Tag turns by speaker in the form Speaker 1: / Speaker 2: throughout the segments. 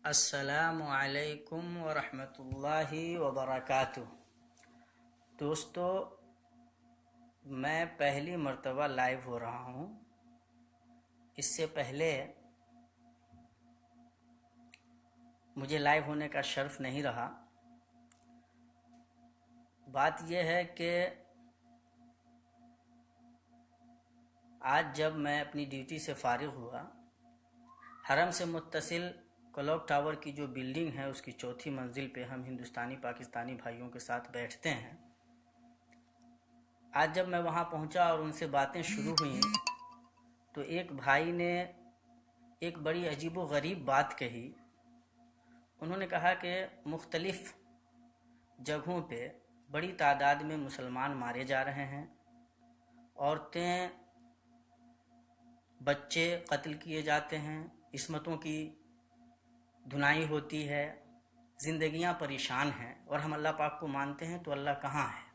Speaker 1: السلام علیکم ورحمۃ اللہ وبرکاتہ۔ دوستو، میں پہلی مرتبہ لائیو ہو رہا ہوں۔ اس سے پہلے مجھے لائیو ہونے کا شرف نہیں رہا۔ بات یہ ہے کہ آج جب میں اپنی ڈیوٹی سے فارغ ہوا، حرم سے متصل کلاک ٹاور کی جو بلڈنگ ہے اس کی چوتھی منزل پہ ہم ہندوستانی پاکستانی بھائیوں کے ساتھ بیٹھتے ہیں۔ آج جب میں وہاں پہنچا اور ان سے باتیں شروع ہوئیں تو ایک بھائی نے ایک بڑی عجیب و غریب بات کہی۔ انہوں نے کہا کہ مختلف جگہوں پہ بڑی تعداد میں مسلمان مارے جا رہے ہیں، عورتیں بچے قتل کیے جاتے ہیں، عصمتوں کی دھنائی ہوتی ہے، زندگیاں پریشان ہیں، اور ہم اللہ پاک کو مانتے ہیں تو اللہ کہاں ہے؟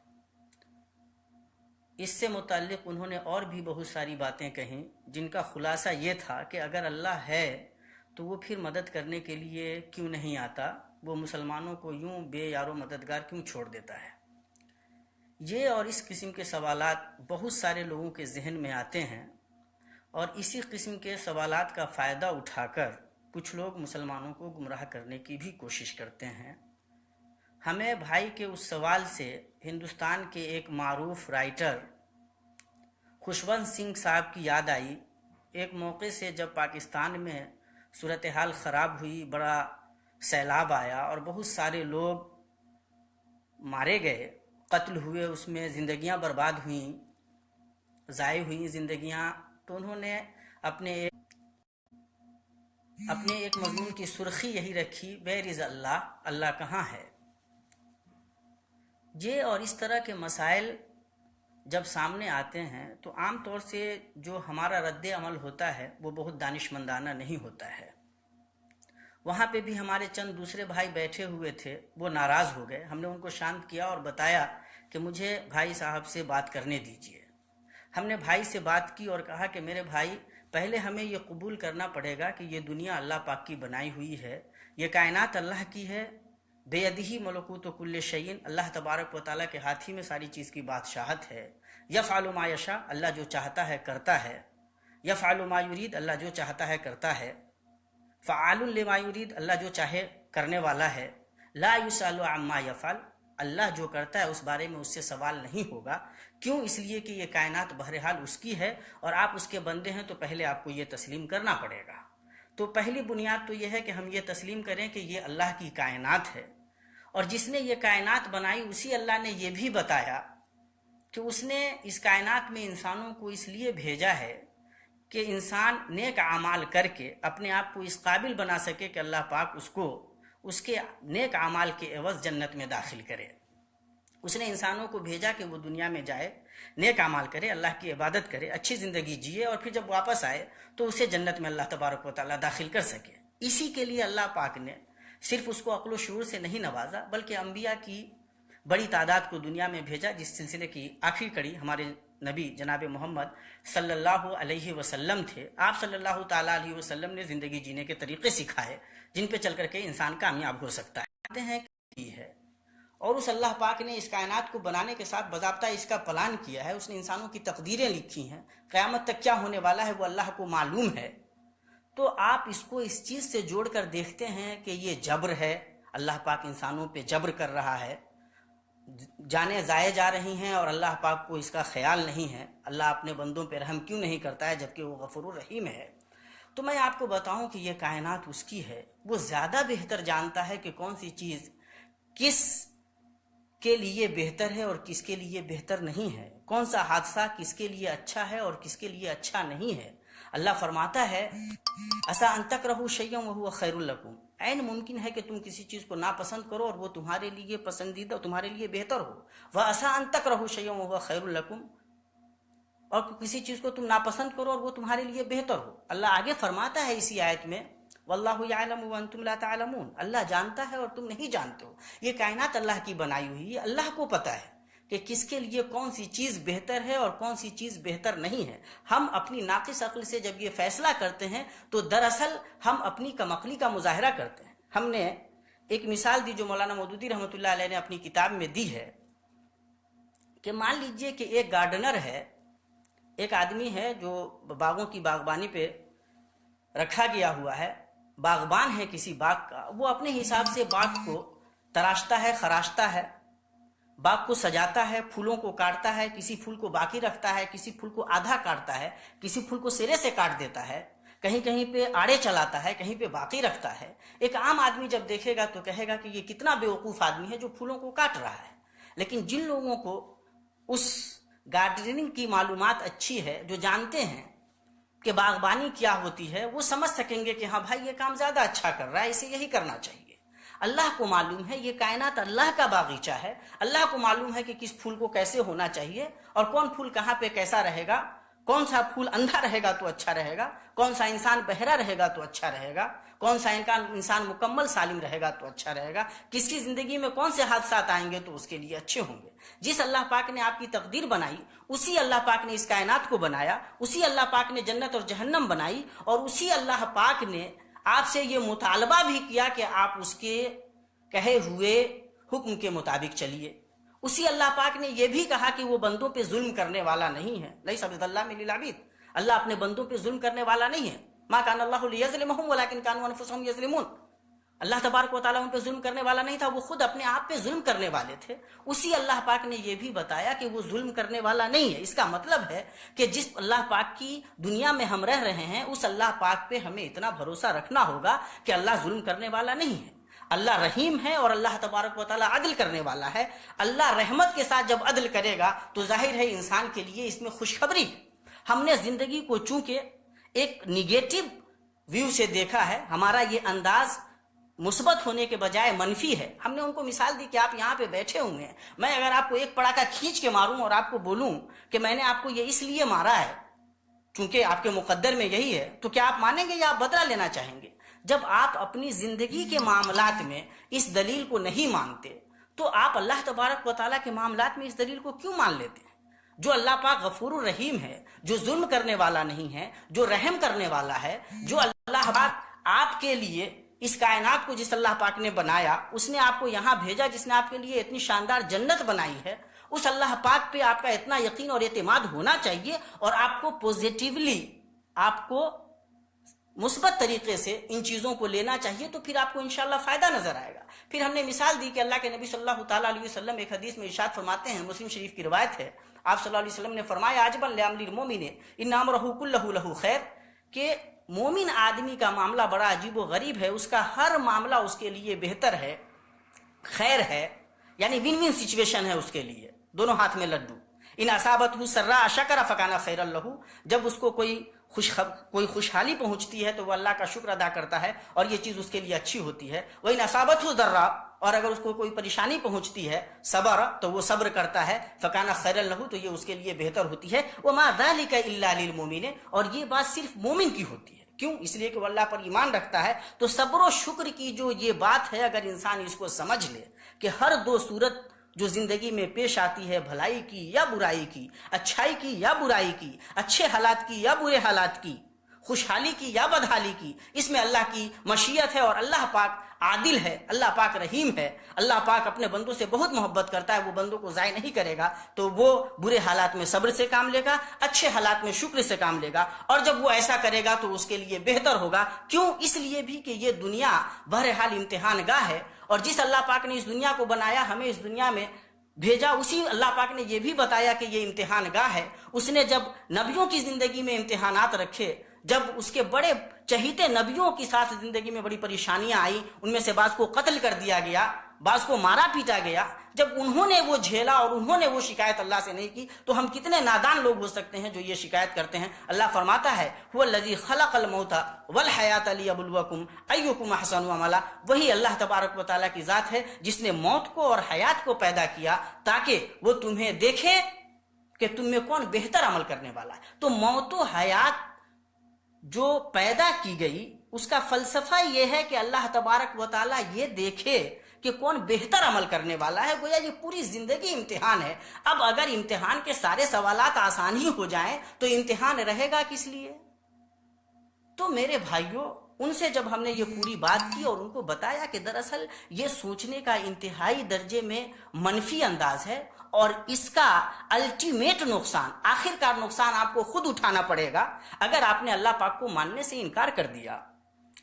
Speaker 1: اس سے متعلق انہوں نے اور بھی بہت ساری باتیں کہیں، جن کا خلاصہ یہ تھا کہ اگر اللہ ہے تو وہ پھر مدد کرنے کے لیے کیوں نہیں آتا؟ وہ مسلمانوں کو یوں بے یار و مددگار کیوں چھوڑ دیتا ہے؟ یہ اور اس قسم کے سوالات بہت سارے لوگوں کے ذہن میں آتے ہیں، اور اسی قسم کے سوالات کا فائدہ اٹھا کر کچھ لوگ مسلمانوں کو گمراہ کرنے کی بھی کوشش کرتے ہیں۔ ہمیں بھائی کے اس سوال سے ہندوستان کے ایک معروف رائٹر خوشونت سنگھ صاحب کی یاد آئی۔ ایک موقع سے جب پاکستان میں صورتحال خراب ہوئی، بڑا سیلاب آیا اور بہت سارے لوگ مارے گئے، قتل ہوئے، اس میں زندگیاں برباد ہوئیں، ضائع ہوئیں زندگیاں، تو انہوں نے اپنے ایک مضمون کی سرخی یہی رکھی، ویر از اللہ، اللہ کہاں ہے؟ یہ اور اس طرح کے مسائل جب سامنے آتے ہیں تو عام طور سے جو ہمارا رد عمل ہوتا ہے وہ بہت دانشمندانہ نہیں ہوتا ہے۔ وہاں پہ بھی ہمارے چند دوسرے بھائی بیٹھے ہوئے تھے، وہ ناراض ہو گئے۔ ہم نے ان کو شانت کیا اور بتایا کہ مجھے بھائی صاحب سے بات کرنے دیجیے۔ ہم نے بھائی سے بات کی اور کہا کہ میرے بھائی، پہلے ہمیں یہ قبول کرنا پڑے گا کہ یہ دنیا اللہ پاک کی بنائی ہوئی ہے، یہ کائنات اللہ کی ہے، بیدہی ملکوت کل شیء، اللہ تبارک و تعالیٰ کے ہاتھ ہی میں ساری چیز کی بادشاہت ہے۔ یفعل ما یشاء، اللہ جو چاہتا ہے کرتا ہے۔ یفعل ما یرید، اللہ جو چاہتا ہے کرتا ہے۔ فعال لما یرید، اللہ جو چاہے کرنے والا ہے۔ لا یسأل عما یفعل، اللہ جو کرتا ہے اس بارے میں اس سے سوال نہیں ہوگا۔ کیوں؟ اس لیے کہ یہ کائنات بہرحال اس کی ہے اور آپ اس کے بندے ہیں، تو پہلے آپ کو یہ تسلیم کرنا پڑے گا۔ تو پہلی بنیاد تو یہ ہے کہ ہم یہ تسلیم کریں کہ یہ اللہ کی کائنات ہے، اور جس نے یہ کائنات بنائی اسی اللہ نے یہ بھی بتایا کہ اس نے اس کائنات میں انسانوں کو اس لیے بھیجا ہے کہ انسان نیک اعمال کر کے اپنے آپ کو اس قابل بنا سکے کہ اللہ پاک اس کو اس کے نیک اعمال کے عوض جنت میں داخل کرے۔ اس نے انسانوں کو بھیجا کہ وہ دنیا میں جائے، نیک اعمال کرے، اللہ کی عبادت کرے، اچھی زندگی جیے، اور پھر جب واپس آئے تو اسے جنت میں اللہ تبارک و تعالیٰ داخل کر سکے۔ اسی کے لیے اللہ پاک نے صرف اس کو عقل و شعور سے نہیں نوازا، بلکہ انبیاء کی بڑی تعداد کو دنیا میں بھیجا، جس سلسلے کی آخری کڑی ہمارے نبی جناب محمد صلی اللہ علیہ وسلم تھے۔ آپ صلی اللہ تعالیٰ علیہ وسلم نے زندگی جینے کے طریقے سکھائے جن پہ چل کر کے انسان کامیاب ہو سکتا ہے۔ کہتے ہیں کہ ہے، اور اس اللہ پاک نے اس کائنات کو بنانے کے ساتھ باضابطہ اس کا پلان کیا ہے، اس نے انسانوں کی تقدیریں لکھی ہیں، قیامت تک کیا ہونے والا ہے وہ اللہ کو معلوم ہے۔ تو آپ اس کو اس چیز سے جوڑ کر دیکھتے ہیں کہ یہ جبر ہے، اللہ پاک انسانوں پہ جبر کر رہا ہے، جانیں ضائع جا رہی ہیں اور اللہ پاک کو اس کا خیال نہیں ہے۔ اللہ اپنے بندوں پہ رحم کیوں نہیں کرتا ہے جبکہ وہ غفور الرحیم ہے؟ تو میں آپ کو بتاؤں کہ یہ کائنات اس کی ہے، وہ زیادہ بہتر جانتا ہے کہ کون سی چیز کس کے لیے بہتر ہے اور کس کے لیے بہتر نہیں ہے، کون سا حادثہ کس کے لیے اچھا ہے اور کس کے لیے اچھا نہیں ہے۔ اللہ فرماتا ہے عسیٰ ان تکرہوا شیئا وہو خیر لکم، عین ممکن ہے کہ تم کسی چیز کو ناپسند کرو اور وہ تمہارے لیے پسندیدہ، تمہارے لیے بہتر ہو۔ وعسیٰ ان تکرہوا شیئا وہو خیر لکم، اور کسی چیز کو تم ناپسند کرو اور وہ تمہارے لیے بہتر ہو۔ اللہ آگے فرماتا ہے اسی آیت میں واللہ یعلم وانتم لا تعلمون، اللہ جانتا ہے اور تم نہیں جانتے ہو۔ یہ کائنات اللہ کی بنائی ہوئی ہے، اللہ کو پتہ ہے کہ کس کے لیے کون سی چیز بہتر ہے اور کون سی چیز بہتر نہیں ہے۔ ہم اپنی ناقص عقل سے جب یہ فیصلہ کرتے ہیں تو دراصل ہم اپنی کم عقلی کا مظاہرہ کرتے ہیں۔ ہم نے ایک مثال دی جو مولانا مودودی رحمۃ اللہ علیہ نے اپنی کتاب میں دی ہے کہ مان لیجئے کہ ایک گارڈنر ہے، ایک آدمی ہے جو باغوں کی باغبانی پہ رکھا گیا ہوا ہے، باغبان ہے کسی باغ کا، وہ اپنے حساب سے باغ کو تراشتا ہے، خراشتا ہے، باغ کو سجاتا ہے، پھولوں کو کاٹتا ہے، کسی پھول کو باقی رکھتا ہے، کسی پھول کو آدھا کاٹتا ہے، کسی پھول کو سرے سے کاٹ دیتا ہے، کہیں کہیں پہ آڑے چلاتا ہے، کہیں پہ باقی رکھتا ہے۔ ایک عام آدمی جب دیکھے گا تو کہے گا کہ یہ کتنا بیوقوف آدمی ہے جو پھولوں کو کاٹ رہا ہے۔ لیکن جن لوگوں کو اس گارڈننگ کی معلومات اچھی ہے، جو جانتے ہیں کہ باغبانی کیا ہوتی ہے، وہ سمجھ سکیں گے کہ ہاں بھائی یہ کام زیادہ اچھا کر رہا ہے، اسے یہی کرنا چاہیے۔ اللہ کو معلوم ہے یہ کائنات اللہ کا باغیچہ ہے، اللہ کو معلوم ہے کہ کس پھول کو کیسے ہونا چاہیے اور کون پھول کہاں پہ کیسا رہے گا، کون سا پھول اندھا رہے گا تو اچھا رہے گا، کون سا انسان بہرا رہے گا تو اچھا رہے گا، کون سا انسان مکمل سالم رہے گا تو اچھا رہے گا، کس کی زندگی میں کون سے حادثات آئیں گے تو اس کے لیے اچھے ہوں گے۔ جس اللہ پاک نے آپ کی تقدیر بنائی، اسی اللہ پاک نے اس کائنات کو بنایا، اسی اللہ پاک نے جنت اور جہنم بنائی، اور اسی اللہ پاک نے آپ سے یہ مطالبہ بھی کیا کہ آپ اس کے کہے ہوئے حکم کے مطابق چلیے۔ اسی اللہ پاک نے یہ بھی کہا کہ وہ بندوں پہ ظلم کرنے والا نہیں ہے، لیس بظلام للعبید، اللہ اپنے بندوں پہ ظلم کرنے والا نہیں ہے۔ ما کان اللہ لیظلمہم ولکن کانوا انفسہم یظلمون، اللہ تبارک و تعالیٰ ان پہ ظلم کرنے والا نہیں تھا، وہ خود اپنے آپ پہ ظلم کرنے والے تھے۔ اسی اللہ پاک نے یہ بھی بتایا کہ وہ ظلم کرنے والا نہیں ہے۔ اس کا مطلب ہے کہ جس اللہ پاک کی دنیا میں ہم رہ رہے ہیں، اس اللہ پاک پہ ہمیں اتنا بھروسہ رکھنا ہوگا کہ اللہ ظلم کرنے والا نہیں ہے، اللہ رحیم ہے اور اللہ تبارک و تعالیٰ عدل کرنے والا ہے۔ اللہ رحمت کے ساتھ جب عدل کرے گا تو ظاہر ہے انسان کے لیے اس میں خوشخبری ہے۔ ہم نے زندگی کو چونکہ ایک نگیٹو ویو سے دیکھا ہے، ہمارا یہ انداز مثبت ہونے کے بجائے منفی ہے۔ ہم نے ان کو مثال دی کہ آپ یہاں پہ بیٹھے ہوئے ہیں، میں اگر آپ کو ایک پڑاکا کھینچ کے ماروں اور آپ کو بولوں کہ میں نے آپ کو یہ اس لیے مارا ہے چونکہ آپ کے مقدر میں یہی ہے، تو کیا آپ مانیں گے یا آپ بدلہ لینا چاہیں گے؟ جب آپ اپنی زندگی کے معاملات میں اس دلیل کو نہیں مانتے تو آپ اللہ تبارک و تعالیٰ کے معاملات میں اس دلیل کو کیوں مان لیتے ہیں؟ جو اللہ پاک غفور الرحیم ہے، جو ظلم کرنے والا نہیں ہے، جو رحم کرنے والا ہے، جو اللہ پاک آپ کے لیے اس کائنات کو جس اللہ پاک نے بنایا، اس نے آپ کو یہاں بھیجا، جس نے آپ کے لیے اتنی شاندار جنت بنائی ہے، اس اللہ پاک پہ آپ کا اتنا یقین اور اعتماد ہونا چاہیے اور آپ کو پوزیٹیولی، آپ کو مثبت طریقے سے ان چیزوں کو لینا چاہیے، تو پھر آپ کو انشاءاللہ فائدہ نظر آئے گا۔ پھر ہم نے مثال دی کہ اللہ کے نبی صلی اللہ تعالیٰ علیہ وسلم ایک حدیث میں ارشاد فرماتے ہیں، مسلم شریف کی روایت ہے، آپ صلی اللہ علیہ وسلم نے فرمایا عجبا لامر المؤمن ان امرہ کلہ لہ خیر، کہ مومن آدمی کا معاملہ بڑا عجیب و غریب ہے، اس کا ہر معاملہ اس کے لیے بہتر ہے، خیر ہے، یعنی ون ون سچویشن ہے اس کے لیے، دونوں ہاتھ میں لڈو۔ ان اصابتہ سراء شکر فکان خیرا لہ، جب اس کو کوئی خوشحالی پہنچتی ہے تو وہ اللہ کا شکر ادا کرتا ہے اور یہ چیز اس کے لیے اچھی ہوتی ہے۔ وَإِنْ أَصَابَتْهُ ضَرًّا، اور اگر اس کو کوئی پریشانی پہنچتی ہے، صبر، تو وہ صبر کرتا ہے، فَكَانَ خَيْرًا لَهُ، تو یہ اس کے لیے بہتر ہوتی ہے۔ وَمَا ذَلِكَ إِلَّا لِلْمُؤْمِنِ، اور یہ بات صرف مومن کی ہوتی ہے۔ کیوں؟ اس لیے کہ وہ اللہ پر ایمان رکھتا ہے۔ تو صبر و شکر کی جو یہ بات ہے، اگر انسان اس کو سمجھ لے کہ ہر دو صورت جو زندگی میں پیش آتی ہے، بھلائی کی یا برائی کی، اچھائی کی یا برائی کی، اچھے حالات کی یا برے حالات کی، خوشحالی کی یا بدحالی کی، اس میں اللہ کی مشیت ہے اور اللہ پاک عادل ہے، اللہ پاک رحیم ہے، اللہ پاک اپنے بندوں سے بہت محبت کرتا ہے، وہ بندوں کو ضائع نہیں کرے گا، تو وہ برے حالات میں صبر سے کام لے گا، اچھے حالات میں شکر سے کام لے گا، اور جب وہ ایسا کرے گا تو اس کے لیے بہتر ہوگا۔ کیوں؟ اس لیے بھی کہ یہ دنیا بہرحال امتحان گاہ ہے، اور جس اللہ پاک نے اس دنیا کو بنایا، ہمیں اس دنیا میں بھیجا، اسی اللہ پاک نے یہ بھی بتایا کہ یہ امتحان گاہ ہے۔ اس نے جب نبیوں کی زندگی میں امتحانات رکھے، جب اس کے بڑے چہیتے نبیوں کے ساتھ زندگی میں بڑی پریشانیاں آئی، ان میں سے بعض کو قتل کر دیا گیا، بعض کو مارا پیٹا گیا، جب انہوں نے وہ جھیلا اور انہوں نے وہ شکایت اللہ سے نہیں کی، تو ہم کتنے نادان لوگ ہو سکتے ہیں جو یہ شکایت کرتے ہیں۔ اللہ فرماتا ہے هو الذی خلق الموت والحیات لیبلوکم ایکم احسن عملا، وہی اللہ تبارک و تعالیٰ کی ذات ہے جس نے موت کو اور حیات کو پیدا کیا تاکہ وہ تمہیں دیکھے کہ تم میں کون بہتر عمل کرنے والا ہے۔ تو موت و حیات جو پیدا کی گئی، اس کا فلسفہ یہ ہے کہ اللہ تبارک و تعالیٰ یہ دیکھے کہ کون بہتر عمل کرنے والا ہے۔ گویا یہ پوری زندگی امتحان ہے۔ اب اگر امتحان کے سارے سوالات آسان ہی ہو جائیں تو امتحان رہے گا کس لیے؟ تو میرے بھائیوں، ان سے جب ہم نے یہ پوری بات کی اور ان کو بتایا کہ دراصل یہ سوچنے کا انتہائی درجے میں منفی انداز ہے اور اس کا الٹیمیٹ نقصان، آخرکار نقصان آپ کو خود اٹھانا پڑے گا اگر آپ نے اللہ پاک کو ماننے سے انکار کر دیا.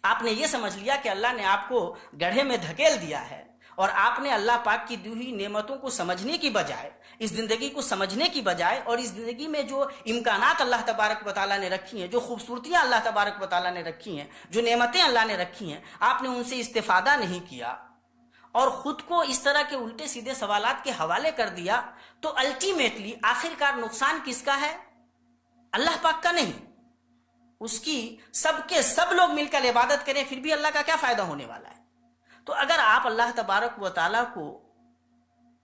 Speaker 1: آپ نے یہ سمجھ لیا کہ اللہ نے آپ کو گڑھے میں دھکیل دیا ہے اور آپ نے اللہ پاک کی دی ہوئی نعمتوں کو سمجھنے کی بجائے، اس زندگی کو سمجھنے کی بجائے، اور اس زندگی میں جو امکانات اللہ تبارک و تعالیٰ نے رکھی ہیں، جو خوبصورتیاں اللہ تبارک و تعالیٰ نے رکھی ہیں، جو نعمتیں اللہ نے رکھی ہیں، آپ نے ان سے استفادہ نہیں کیا اور خود کو اس طرح کے الٹے سیدھے سوالات کے حوالے کر دیا، تو الٹیمیٹلی آخرکار نقصان کس کا ہے؟ اللہ پاک کا نہیں. اس کی سب کے سب لوگ مل کر عبادت کریں پھر بھی اللہ کا کیا فائدہ ہونے والا ہے؟ تو اگر آپ اللہ تبارک و تعالیٰ کو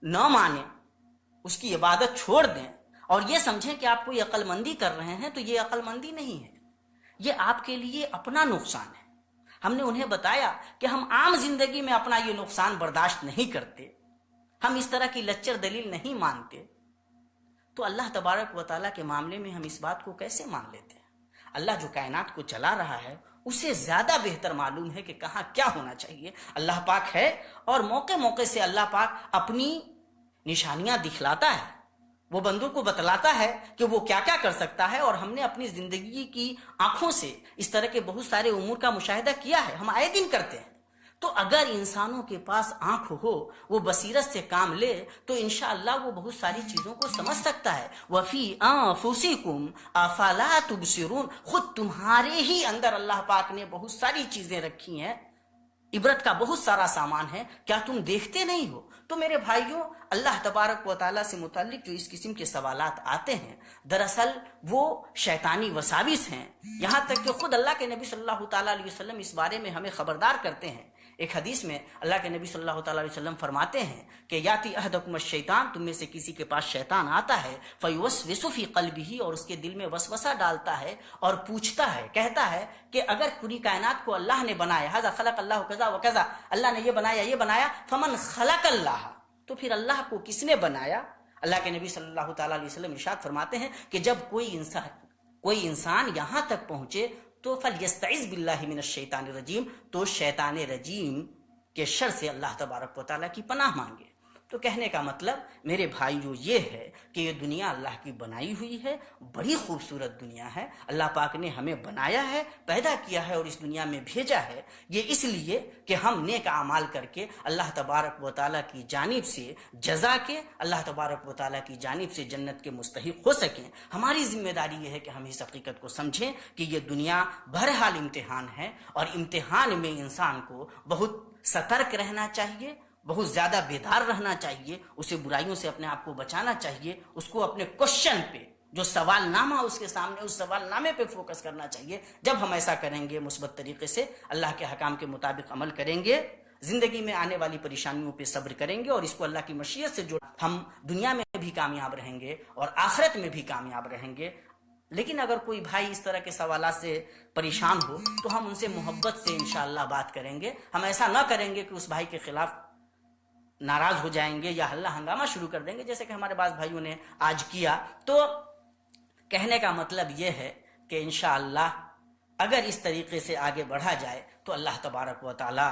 Speaker 1: نہ مانیں، اس کی عبادت چھوڑ دیں اور یہ سمجھیں کہ آپ کوئی عقل مندی کر رہے ہیں، تو یہ عقل مندی نہیں ہے، یہ آپ کے لیے اپنا نقصان ہے. ہم نے انہیں بتایا کہ ہم عام زندگی میں اپنا یہ نقصان برداشت نہیں کرتے، ہم اس طرح کی لچر دلیل نہیں مانتے، تو اللہ تبارک و تعالیٰ کے معاملے میں ہم اس بات کو کیسے مان لیتے ہیں؟ اللہ جو کائنات کو چلا رہا ہے اسے زیادہ بہتر معلوم ہے کہ کہاں کیا ہونا چاہیے. اللہ پاک ہے اور موقع موقع سے اللہ پاک اپنی نشانیاں دکھلاتا ہے، وہ بندوں کو بتلاتا ہے کہ وہ کیا کیا کر سکتا ہے، اور ہم نے اپنی زندگی کی آنکھوں سے اس طرح کے بہت سارے امور کا مشاہدہ کیا ہے، ہم آئے دن کرتے ہیں. تو اگر انسانوں کے پاس آنکھ ہو، وہ بصیرت سے کام لے، تو انشاءاللہ وہ بہت ساری چیزوں کو سمجھ سکتا ہے. وَفِي أَنفُسِكُمْ أَفَلَا تُبْصِرُونَ، خود تمہارے ہی اندر اللہ پاک نے بہت ساری چیزیں رکھی ہیں، عبرت کا بہت سارا سامان ہے، کیا تم دیکھتے نہیں ہو؟ تو میرے بھائیوں، اللہ تبارک و تعالیٰ سے متعلق جو اس قسم کے سوالات آتے ہیں، دراصل وہ شیطانی وساوس ہیں. یہاں تک کہ خود اللہ کے نبی صلی اللہ تعالیٰ علیہ وسلم اس بارے میں ہمیں خبردار کرتے ہیں. ایک حدیث میں اللہ کے نبی صلی اللہ تعالیٰ علیہ وسلم فرماتے ہیں کہ یاتی احدکم الشیطان، تم میں سے کسی کے پاس شیطان آتا ہے، فیوسوس فی قلبہ، اور اس کے دل میں وسوسہ ڈالتا ہے اور پوچھتا ہے، کہتا ہے کہ اگر پوری کائنات کو اللہ نے بنایا، ھذا خلق اللہ کذا و کذا، اللہ نے یہ بنایا، فمن خلق اللہ، تو پھر اللہ کو کس نے بنایا؟ اللہ کے نبی صلی اللہ تعالیٰ علیہ وسلم ارشاد فرماتے ہیں کہ جب کوئی انسان یہاں تک پہنچے تو فَلْيَسْتَعِذْ بِاللَّهِ مِنَ الشَّيْطَانِ الرَّجِيمِ، تو شیطان رجیم کے شر سے اللہ تبارک و تعالیٰ کی پناہ مانگے. تو کہنے کا مطلب میرے بھائیو یہ ہے کہ یہ دنیا اللہ کی بنائی ہوئی ہے، بڑی خوبصورت دنیا ہے. اللہ پاک نے ہمیں بنایا ہے، پیدا کیا ہے اور اس دنیا میں بھیجا ہے، یہ اس لیے کہ ہم نیک اعمال کر کے اللہ تبارک و تعالیٰ کی جانب سے جزا کے، اللہ تبارک و تعالیٰ کی جانب سے جنت کے مستحق ہو سکیں. ہماری ذمہ داری یہ ہے کہ ہم اس حقیقت کو سمجھیں کہ یہ دنیا بہرحال امتحان ہے، اور امتحان میں انسان کو بہت سترک رہنا چاہیے، بہت زیادہ بیدار رہنا چاہیے، اسے برائیوں سے اپنے آپ کو بچانا چاہیے، اس کو اپنے کوشچن پہ، جو سوال نامہ اس کے سامنے، اس سوال نامے پہ فوکس کرنا چاہیے. جب ہم ایسا کریں گے، مثبت طریقے سے اللہ کے حکام کے مطابق عمل کریں گے، زندگی میں آنے والی پریشانیوں پہ صبر کریں گے اور اس کو اللہ کی مشیت سے جوڑ، ہم دنیا میں بھی کامیاب رہیں گے اور آخرت میں بھی کامیاب رہیں گے. لیکن اگر کوئی بھائی اس طرح کے سوالات سے پریشان ہو تو ہم ان سے محبت سے انشاءاللہ بات کریں گے. ہم ایسا نہ کریں گے کہ اس بھائی کے خلاف ناراض ہو جائیں گے یا ہلہ ہنگامہ شروع کر دیں گے، جیسے کہ ہمارے بعض بھائیوں نے آج کیا. تو کہنے کا مطلب یہ ہے کہ انشاءاللہ اگر اس طریقے سے آگے بڑھا جائے تو اللہ تبارک و تعالی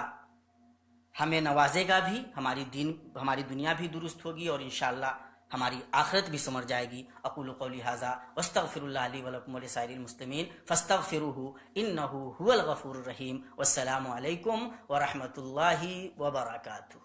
Speaker 1: ہمیں نوازے گا بھی، ہماری دنیا بھی درست ہوگی اور انشاءاللہ ہماری آخرت بھی سمر جائے گی. اقول قولی ھذا واستغفر اللہ لی ولکم ولسائر المسلمین فاستغفروہ انہ ھو الغفور الرحیم. والسلام علیکم ورحمۃ اللہ وبرکاتہ.